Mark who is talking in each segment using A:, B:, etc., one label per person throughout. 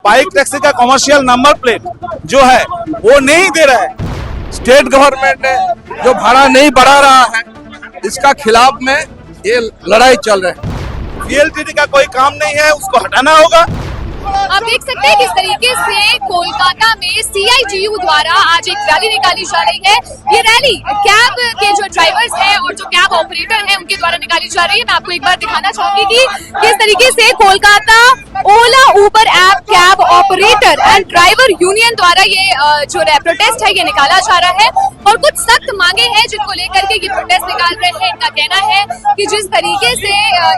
A: Bike taxi का commercial number plate जो है वो नहीं दे रहा है। स्टेट गवर्नमेंट ने जो भाड़ा नहीं बढ़ा रहा है, इसका खिलाफ में ये लड़ाई चल रही है। VLTT का कोई काम नहीं है, उसको हटाना होगा।
B: आप देख सकते हैं किस तरीके से कोलकाता में CITU द्वारा आज एक रैली निकाली जा रही है। ये रैली कैब के जो ड्राइवर्स हैं और जो कैब ऑपरेटर हैं उनके द्वारा निकाली जा रही है। मैं आपको एक बार दिखाना चाहूंगी कि किस तरीके से Kolkata Ola Uber app cab operator and driver union द्वारा ये जो प्रोटेस्ट है ये निकाला जा रहा है और कुछ सख्त मांगे हैं जिनको लेकर के ये प्रोटेस्ट निकाल रहे हैं। इनका कहना है कि जिस तरीके से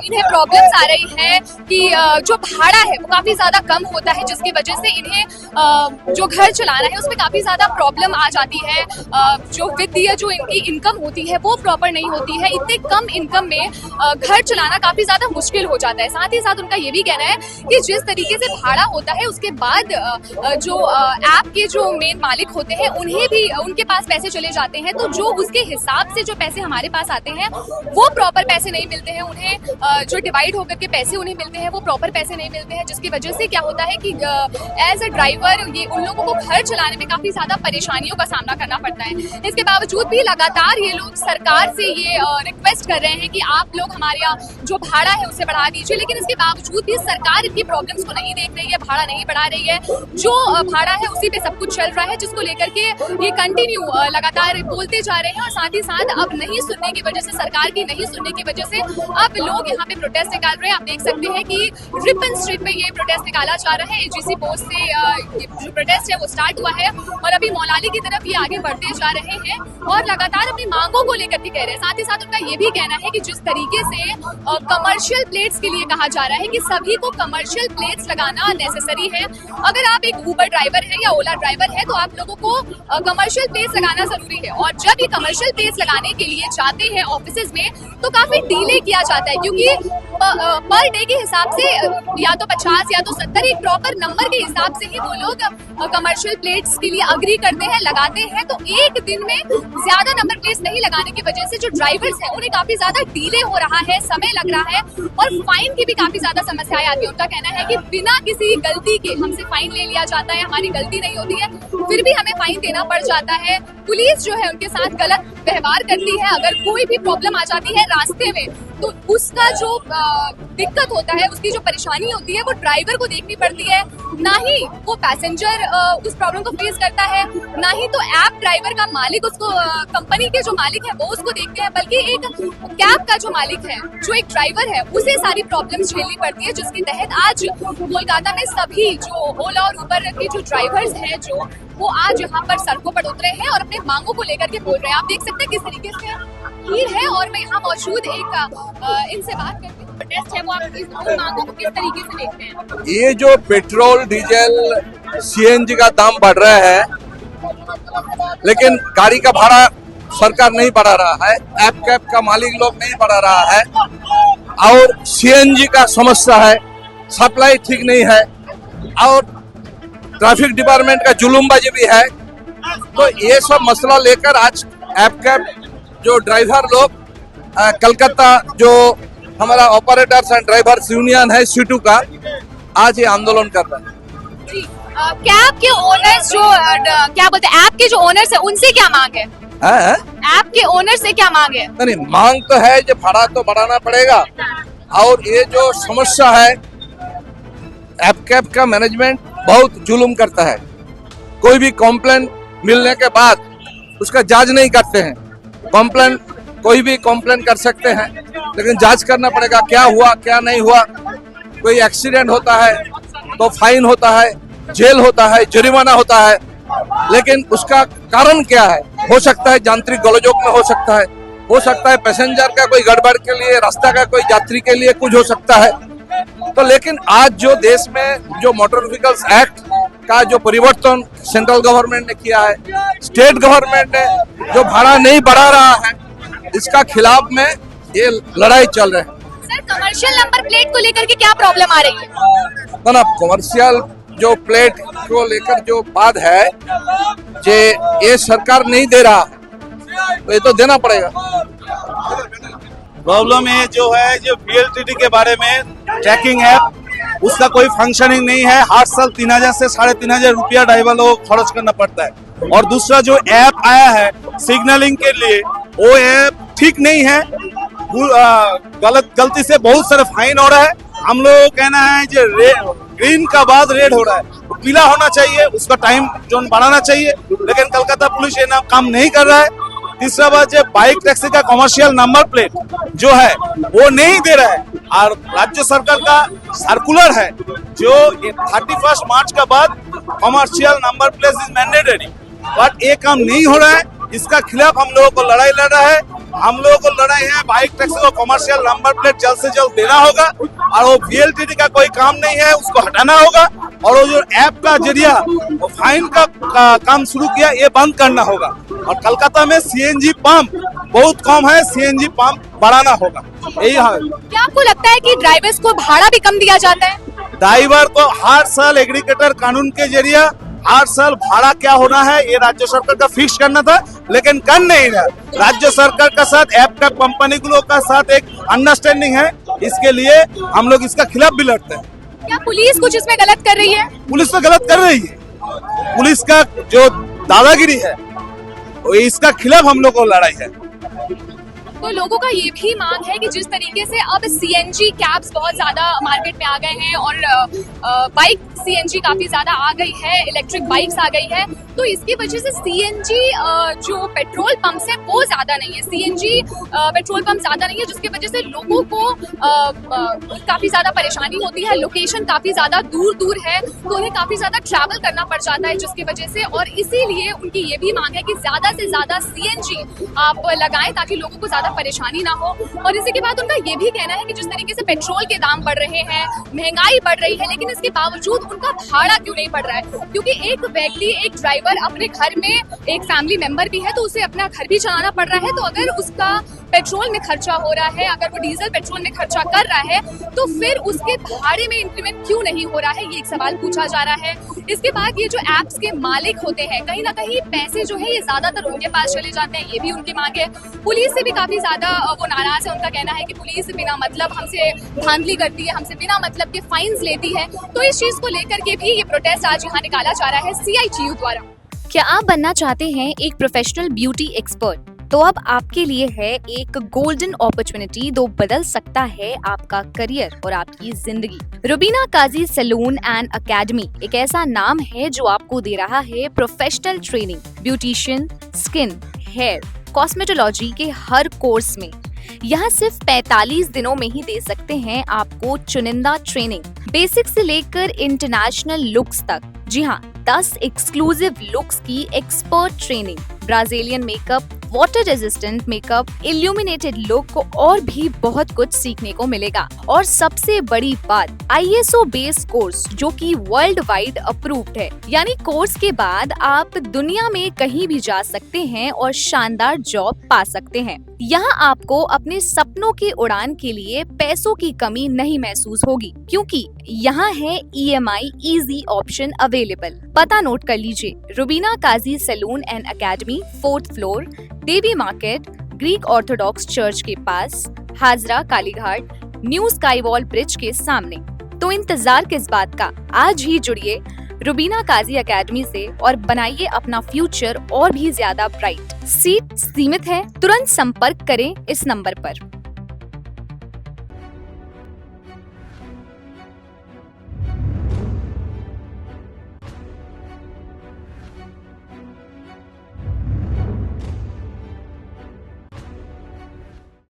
B: इन्हें प्रॉब्लम्स आ रही है कि जो भाड़ा है वो काफी ज्यादा कम होता है, जिसकी वजह से इन्हें जो घर चलाना है उसमें काफी ज्यादा प्रॉब्लम आ जाती है। जो वित्तीय जो इनकी इनकम होती है वो प्रॉपर नहीं होती है। इतने कम इनकम में घर चलाना काफी ज्यादा मुश्किल हो जाता है। साथ ही साथ उनका ये भी कहना है कि जिस तरीके से भाड़ा होता है उसके बाद जो ऐप के जो मेन मालिक होते हैं उन्हें भी उनके पास पैसे चले जाते हैं, तो जो उसके हिसाब से जो पैसे हमारे पास आते हैं वो प्रॉपर पैसे नहीं मिलते हैं उन्हें। जो डिवाइड होकर के पैसे उन्हें मिलते हैं वो प्रॉपर पैसे नहीं मिलते हैं, जिसकी वजह से क्या होता है कि एज अ ड्राइवर ये उन लोगों को घर चलाने में काफी ज्यादा परेशानियों का सामना करना पड़ता है। इसके बावजूद भी लगातार ये लोग सरकार से ये रिक्वेस्ट कर रहे हैं कि आप लोग हमारे यहाँ जो भाड़ा है उसे बढ़ा दीजिए, लेकिन इसके बावजूद भी सरकार इनकी प्रॉब्लम्स को नहीं देख रही है, भाड़ा नहीं बढ़ा रही है। जो भाड़ा है उसी पे सब कुछ चल रहा है, जिसको लेकर के ये कंटिन्यू लगातार बोलते जा रहे हैं और साथ ही साथ अब नहीं सुनने की वजह से, सरकार की नहीं सुनने की वजह से अब लोग यहाँ पे प्रोटेस्ट निकाल रहे हैं। आप देख सकते हैं कि रिपन स्ट्रीट पे ये प्रोटेस्ट निकाला जा रहा है। AGC पोस्ट से ये जो प्रोटेस्ट है वो स्टार्ट हुआ है और अभी मौलाली की तरफ ये आगे बढ़ते जा रहे हैं और लगातार अपनी मांगों को लेकर के कह रहे हैं। साथ ही साथ उनका ये भी कहना है कि जिस तरीके से कमर्शियल प्लेट्स के लिए कहा जा रहा है कि सभी को कमर्शियल प्लेट्स लगाना नेसेसरी है। अगर आप एक ऊबर ड्राइवर है या ओला ड्राइवर है तो आप लोगों को कमर्शियल प्लेट्स लगाना जरूरी है, और जब ये कमर्शियल प्लेट्स लगाने के लिए जाते हैं ऑफिसेज में तो काफी डिले किया जाता है, क्योंकि पर डे के हिसाब से या तो 50 या तो 70 एक प्रॉपर नंबर के हिसाब से ही वो लोग कमर्शियल प्लेट्स के लिए अग्री करते हैं, लगाते हैं। तो एक दिन में ज्यादा नंबर प्लेट्स नहीं लगाने की वजह से जो ड्राइवर्स हैं उन्हें काफी ज्यादा डिले हो रहा है, समय लग रहा है और फाइन की भी काफी ज्यादा समस्याएं आती है। उनका कहना है कि बिना किसी गलती के हमसे फाइन ले लिया जाता है, हमारी गलती नहीं होती है फिर भी हमें फाइन देना पड़ जाता है। पुलिस जो है उनके साथ गलत व्यवहार करती है। अगर कोई भी प्रॉब्लम आ जाती है रास्ते में तो उसका जो दिक्कत होता है, उसकी जो परेशानी होती है वो ड्राइवर को देखनी पड़ती है, ना ही वो पैसेंजर उस प्रॉब्लम को फेस करता है, ना ही तो ऐप ड्राइवर का मालिक उसको कंपनी के जो मालिक है वो उसको देखते हैं, बल्कि एक कैब का जो मालिक है, जो एक ड्राइवर है, उसे सारी प्रॉब्लम्स झेलनी पड़ती है। जिसके तहत आज कोलकाता में सभी जो ओला और उबर के जो ड्राइवर्स हैं जो वो आज यहाँ पर सड़कों पर उतरे हैं और अपने मांगों को लेकर के बोल रहे हैं। आप देख सकते हैं किस तरीके से भीड़ है और मैं यहाँ मौजूद एक इनसे बात करती हूँ। प्रोटेस्ट है वो आप इस मांगों को किस तरीके से देखते हैं?
A: ये जो पेट्रोल, डीजल, CNG का दाम बढ़ रहा है, लेकिन गाड़ी का भाड़ा सरकार नहीं बढ़ा रहा है, ऐप कैब का मालिक लोग नहीं बढ़ा रहा है और CNG का समस्या है, सप्लाई ठीक नहीं है और ट्रैफिक डिपार्टमेंट का जुलूमबाजी भी है। तो ये सब मसला लेकर आज ऐप कैब जो ड्राइवर लोग कलकत्ता जो हमारा ऑपरेटर्स एंड ड्राइवर्स यूनियन है सीटू का, आज ये आंदोलन कर रहे हैं।
B: कैब के ओनर्स जो क्या बोलते हैं, ऐप के जो ओनर्स है उनसे क्या मांग है? ऐप के ओनर से क्या मांग है?
A: नहीं, मांग तो है जो भाड़ा तो बढ़ाना पड़ेगा और ये जो समस्या है ऐप कैब का मैनेजमेंट बहुत जुल्म करता है। कोई भी कॉम्प्लेन मिलने के बाद उसका जांच नहीं करते हैं। कॉम्प्लेन कोई भी कॉम्प्लेन कर सकते हैं, लेकिन जांच करना पड़ेगा क्या हुआ क्या नहीं हुआ। कोई एक्सीडेंट होता है तो फाइन होता है, जेल होता है, जुर्माना होता है, लेकिन उसका कारण क्या है? हो सकता है यांत्रिक गोलजोग में हो सकता है पैसेंजर का कोई गड़बड़ के लिए, रास्ता का कोई यात्री के लिए कुछ हो सकता है। तो लेकिन आज जो देश में जो मोटर व्हीकल्स एक्ट का जो परिवर्तन सेंट्रल गवर्नमेंट ने किया है, स्टेट गवर्नमेंट ने जो भाड़ा नहीं बढ़ा रहा है, इसका खिलाफ में ये लड़ाई चल रही है।
B: सर, कमर्शियल नंबर प्लेट को लेकर के क्या प्रॉब्लम आ रही है?
A: ना कमर्शियल जो प्लेट को लेकर जो बात है जे ये सरकार नहीं दे रहा, तो ये तो देना पड़ेगा।
C: प्रॉब्लम ये जो है जो VLTT के बारे में ट्रैकिंग ऐप उसका कोई फंक्शनिंग नहीं है। हर साल 3,000 से 3,500 रुपया ड्राइवर लोगों को खर्च करना पड़ता है। और दूसरा जो ऐप आया है सिग्नलिंग के लिए, वो ऐप ठीक नहीं है। गलती से बहुत सारे फाइन हो रहा है। हम लोग कहना है जो ग्रीन का बाद रेड हो रहा है, तो पीला होना चाहिए, उसका टाइम जोन बढ़ाना चाहिए, लेकिन कलकत्ता पुलिस ये काम नहीं कर रहा है। तीसरा बात, जो बाइक टैक्सी का कमर्शियल नंबर प्लेट जो है वो नहीं दे रहा है। और राज्य सरकार का सर्कुलर है जो 31 मार्च के बाद commercial number plate is mandatory, but ये काम नहीं हो रहा है। इसका खिलाफ हम लोगों को लड़ाई लड़ रहा है। हम लोगों को लड़ाई है बाइक टैक्सी को कमर्शियल नंबर प्लेट जल्द से जल्द देना होगा, और वो VLTT का कोई काम नहीं है, उसको हटाना होगा। और वो जो ऐप का जरिया वो फाइन का काम शुरू किया, ये बंद करना होगा। और कलकत्ता में CNG पंप बहुत कम है, CNG पंप बढ़ाना होगा। यही है।
B: क्या आपको लगता है कि ड्राइवर्स को भाड़ा भी कम दिया जाता है?
C: ड्राइवर को हर साल एग्रीकल्चर कानून के जरिए हर साल भाड़ा क्या होना है ये राज्य सरकार का फिक्स करना था, लेकिन कर नहीं रहा। राज्य सरकार का साथ ऐप का कंपनी का साथ एक अंडरस्टैंडिंग है, इसके लिए हम लोग इसका खिलाफ भी लड़ते हैं।
B: क्या पुलिस कुछ इसमें गलत कर रही है?
C: पुलिस तो गलत कर रही है। पुलिस का जो दादागिरी है इसका खिलाफ हम लोग को लड़ाई है।
B: तो लोगों का ये भी मांग है कि जिस तरीके से अब CNG कैब्स बहुत ज्यादा मार्केट में आ गए हैं और बाइक CNG काफी ज्यादा आ गई है, इलेक्ट्रिक बाइक्स आ गई है, तो इसकी वजह से CNG जो पेट्रोल पंप्स है वो ज्यादा नहीं है। CNG पेट्रोल पंप ज्यादा नहीं है, जिसकी वजह से लोगों को काफी ज्यादा परेशानी होती है। लोकेशन काफी ज्यादा दूर दूर है, तो उन्हें काफी ज्यादा ट्रैवल करना पड़ जाता है, जिसकी वजह से। और इसीलिए उनकी ये भी मांग है कि ज्यादा से ज्यादा CNG आप लगाएं ताकि लोगों को ज्यादा परेशानी ना हो। और इसी के बाद उनका ये भी कहना है कि जिस तरीके से पेट्रोल के दाम बढ़ रहे हैं, महंगाई बढ़ रही है, लेकिन इसके बावजूद उनका भाड़ा क्यों नहीं बढ़ रहा है? क्योंकि एक व्यक्ति, एक ड्राइवर अपने घर में एक फैमिली मेंबर भी है, तो उसे अपना घर भी चलाना पड़ रहा है। तो अगर उसका पेट्रोल में खर्चा हो रहा है, अगर वो डीजल पेट्रोल में खर्चा कर रहा है, तो फिर उसके भाड़े में इंक्रीमेंट क्यों नहीं हो रहा है, ये एक सवाल पूछा जा रहा है। इसके बाद ये जो एप्स के मालिक होते हैं, कहीं ना कहीं पैसे जो है ये ज्यादातर उनके पास चले जाते हैं, ये भी उनकी मांग है। पुलिस से भी काफी ज्यादा वो नाराज है। उनका कहना है कि पुलिस बिना मतलब हमसे धांधली करती है, हमसे बिना मतलब के फाइन्स लेती है। तो इस चीज को लेकर के भी ये प्रोटेस्ट आज यहाँ निकाला जा रहा है CITU द्वारा। क्या आप बनना चाहते हैं एक प्रोफेशनल ब्यूटी एक्सपर्ट? तो अब आपके लिए है एक गोल्डन अपॉर्चुनिटी जो बदल सकता है आपका करियर और आपकी जिंदगी। Rubina Kazi salon and academy एक ऐसा नाम है जो आपको दे रहा है professional training, beautician, skin, hair, cosmetology के हर कोर्स में। यहाँ सिर्फ 45 दिनों में ही दे सकते हैं आपको चुनिंदा ट्रेनिंग, बेसिक से लेकर इंटरनेशनल लुक्स तक। जी हाँ, 10 एक्सक्लूसिव लुक्स की expert training, Brazilian makeup, water resistant makeup, illuminated look और भी बहुत कुछ सीखने को मिलेगा। और सबसे बड़ी बात, ISO बेस्ड कोर्स जो कि वर्ल्ड वाइड अप्रूव्ड है। यानी कोर्स के बाद आप दुनिया में कहीं भी जा सकते हैं और शानदार जॉब पा सकते हैं। यहाँ आपको अपने सपनों की उड़ान के लिए पैसों की कमी नहीं महसूस होगी, क्योंकि यहाँ है EMI इजी ऑप्शन अवेलेबल। पता नोट कर लीजिए, Rubina Kazi salon and academy, 4th floor, Devi market, Greek Orthodox church के पास, Hazra Kalighat, new sky wall bridge के सामने। तो इंतजार किस बात का, आज ही जुड़िए रुबीना काजी एकेडमी से और बनाइए अपना फ्यूचर और भी ज्यादा ब्राइट। सीट सीमित है, तुरंत संपर्क करें इस नंबर पर।